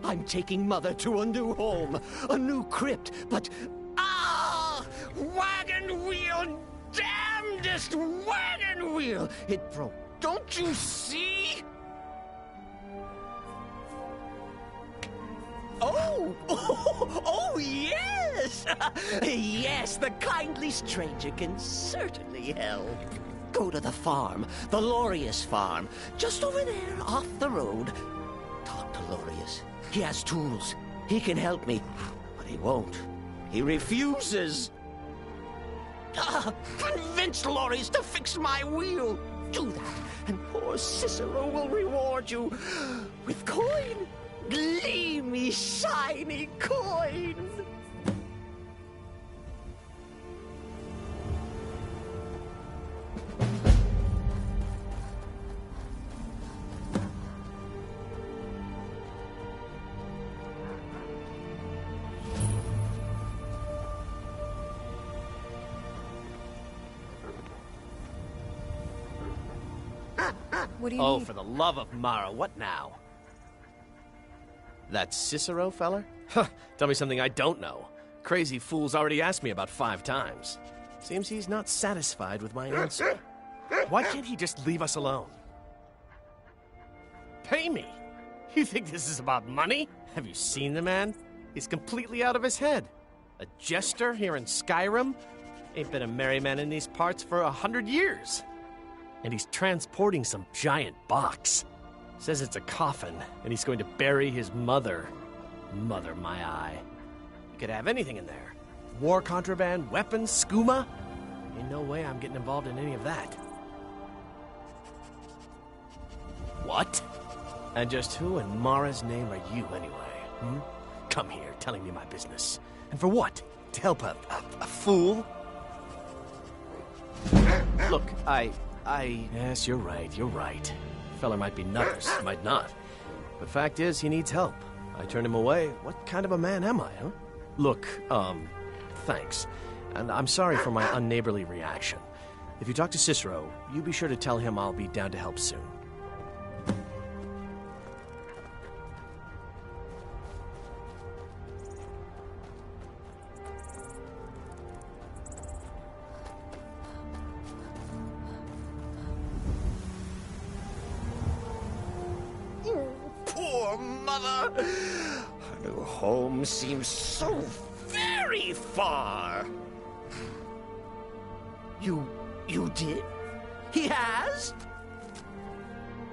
S18: I'm taking Mother to a new home, a new crypt, but... Ah! Wagon wheel! Damnedest wagon wheel! It broke. Don't you see? Oh, yes! Yes, the kindly stranger can certainly help. Go to the farm, the Lorius farm, just over there, off the road. Talk to Lorius. He has tools. He can help me, but he won't. He refuses. Convince Lorius to fix my wheel. Do that, and poor Cicero will reward you with coin. Gleamy, shiny coin!
S7: What do you
S14: Oh,
S7: need?
S14: for the love of Mara, what now? That Cicero feller? Huh, tell me something I don't know. Crazy fool's already asked me about 5 times. Seems he's not satisfied with my answer. Why can't he just leave us alone? Pay me? You think this is about money? Have you seen the man? He's completely out of his head. A jester here in Skyrim? Ain't been a merry man in these parts for 100 years. And he's transporting some giant box. Says it's a coffin, and he's going to bury his mother. Mother, my eye. You could have anything in there. War contraband, weapons, skooma. Ain't no way I'm getting involved in any of that. What? And just who in Mara's name are you, anyway? Hmm? Come here, telling me my business. And for what? To help a fool? Look, Yes, you're right. Feller might be nuts, might not. But fact is, he needs help. I turned him away. What kind of a man am I, huh? Look, thanks. And I'm sorry for my unneighborly reaction. If you talk to Cicero, you be sure to tell him I'll be down to help soon.
S18: Poor mother! Her new home seems so very far. You did? He has?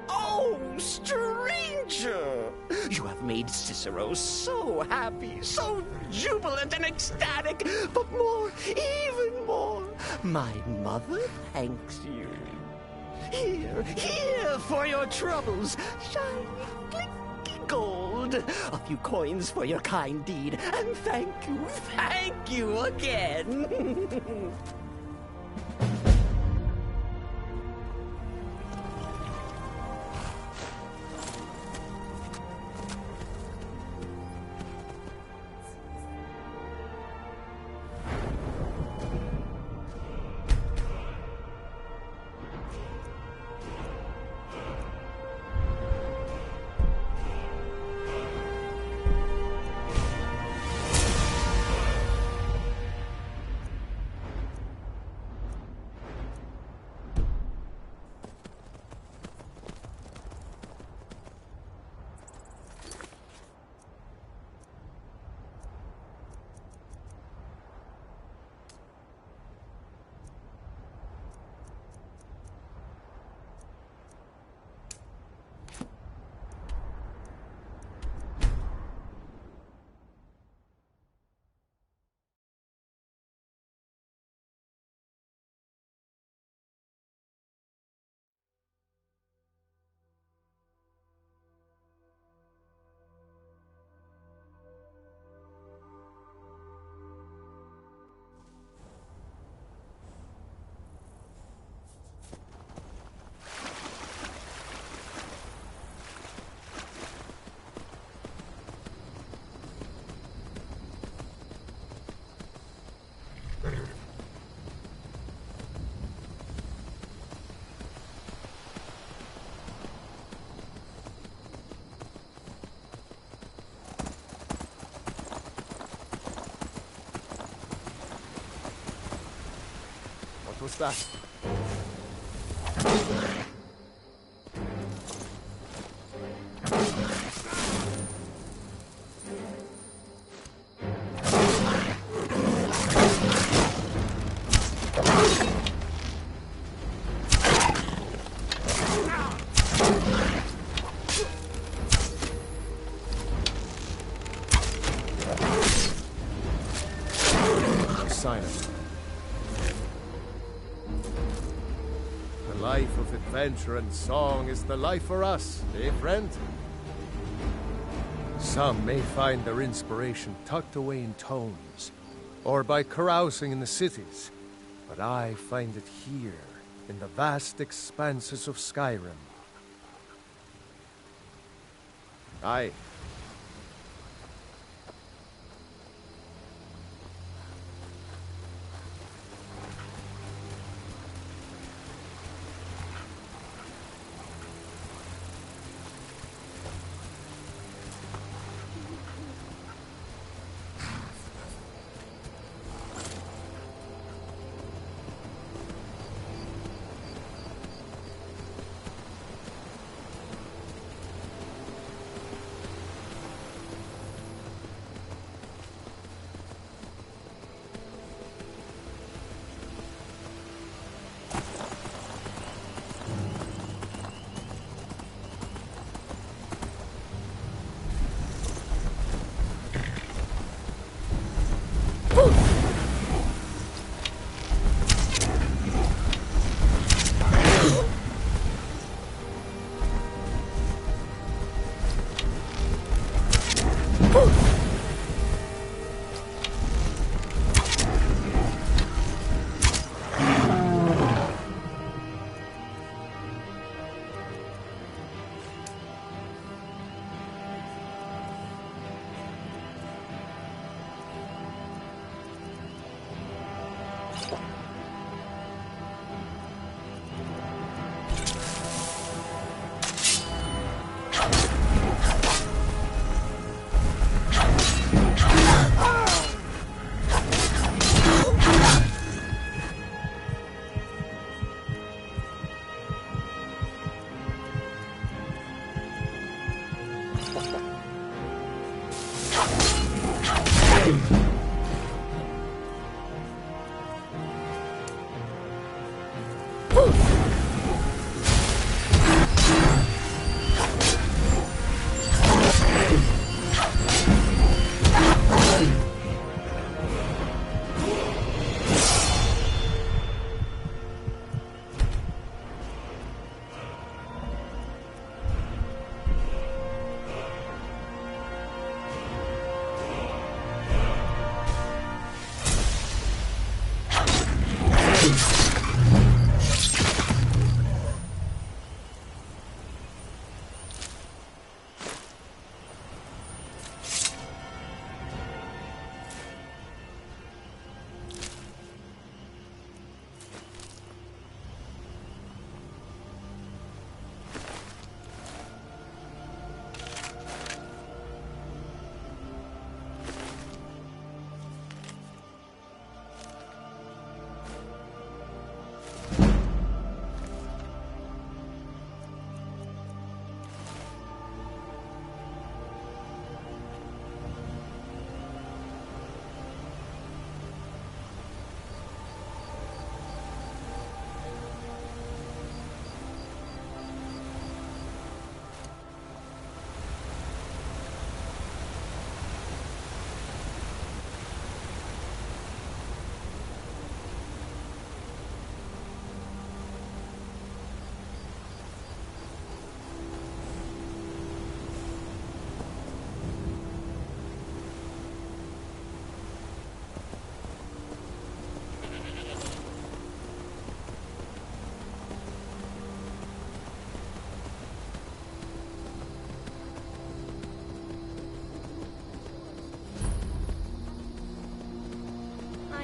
S18: Oh, stranger! You have made Cicero so happy, so jubilant and ecstatic, but more, even more, my mother thanks you. Here for your troubles, shiny, clinky gold. A few coins for your kind deed, and thank you again.
S2: was that? Life of adventure and song is the life for us, eh, friend? Some may find their inspiration tucked away in tomes, or by carousing in the cities, but I find it here, in the vast expanses of Skyrim. Aye.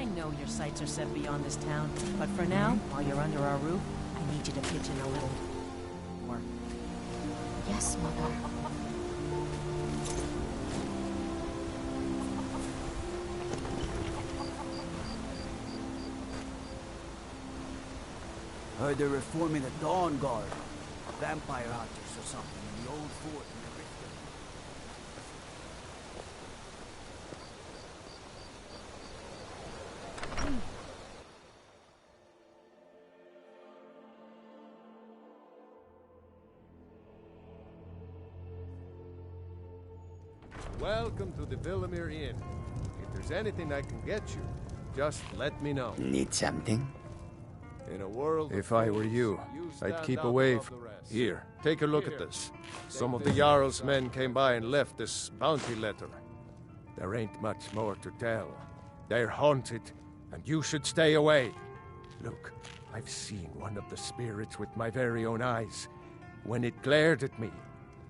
S17: I know your sights are set beyond this town, but for now, while you're under our roof, I need you to pitch in a little work.
S16: Yes, Mother.
S3: Heard they're reforming the Dawn Guard. Vampire hunters or something in the old fort near Richmond.
S2: Welcome to the Villamere Inn. If there's anything I can get you, just let me know.
S18: Need something?
S2: In a world
S10: If I were you, I'd keep away from... Here, take a look at this. Some of the Jarl's men came by and left this bounty letter. There ain't much more to tell. They're haunted, and you should stay away. Look, I've seen one of the spirits with my very own eyes. When it glared at me,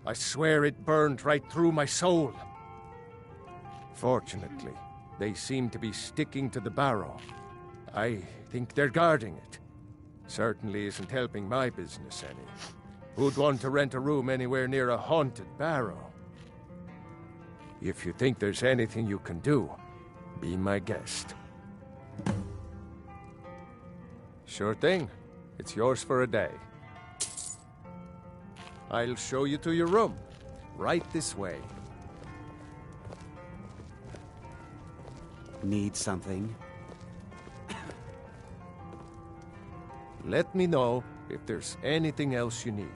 S10: I swear it burned right through my soul. Fortunately, they seem to be sticking to the barrow. I think they're guarding it. Certainly isn't helping my business any. Who'd want to rent a room anywhere near a haunted barrow? If you think there's anything you can do, be my guest. Sure thing. It's yours for a day. I'll show you to your room. Right this way.
S3: Need something?
S2: Let me know if there's anything else you need.